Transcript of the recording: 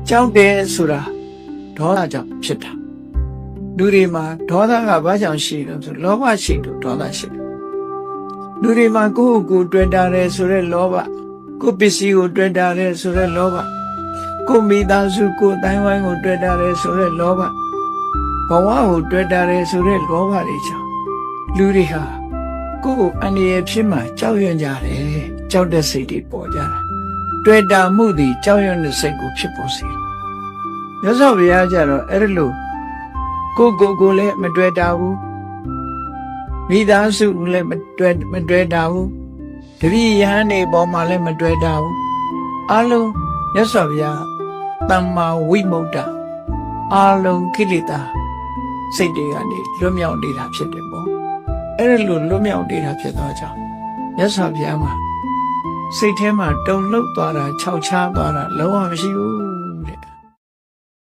ကြောက်တယ်ဆိုတာဒေါသကြောင့်ဖြစ်တာလူတွေမှာဒေါသကဘာကြောင့်ရှိလဲဆိုလောဘရှိလို့ဒေါသရှိတယ်လူတွေမှာကိုယ့်ကိုယ်တွေ့တာတယ်ဆိုတဲ့လောဘကိုယ်ပစ္စည်းကိုတွေ့တာတယ်ဆိုတဲ့လောဘကိုယ်မိသားစုကိုယ်တိုင်းဝိုင်းကိုတွေ့တာတယ်ဆိုတဲ့လောဘဘဝကိုတွေ့တာတယ်ဆိုတဲ့လောဘတွေကြောင့်လူတွေဟာကိုယ်အန္တရာယ်ဖြစ်မှကြောက်ရွံ့ကြတယ်ကြောက်တဲ့စိတ်တွေပေါ်ကြတယ်တွေ့တာမှုသည်ကြောက်ရွံ့တဲ့စိတ်ကိုဖြစ်ပေါ်စေတယ်မြတ်စွာဘုရားကျတော့အဲ့လိုကိုလည်းမတွေ့တာဘူးမိသားစုလည်းမတွေ့တာဘူးတပည့်ယဟန်တွေပေါ်မှာလည်းမတွေ့တာဘူးအလုံးမြတ်စွာဘုရားသမ္မာဝိမု ക്ത အလုံးကိလေသာစိတ်တွေကနေလွတ်မြောက်နေတာဖြစ်တယ်ပေါ့အဲ့လိုလွတ်မြောက်နေတာဖြစ်သောကြောင့်မြတ်စွာဘုရားမှာစိတ်ထဲမှာတုန်လှုပ်သွားတာခြောက်ခြားသွားတာလုံးဝမရှိဘူး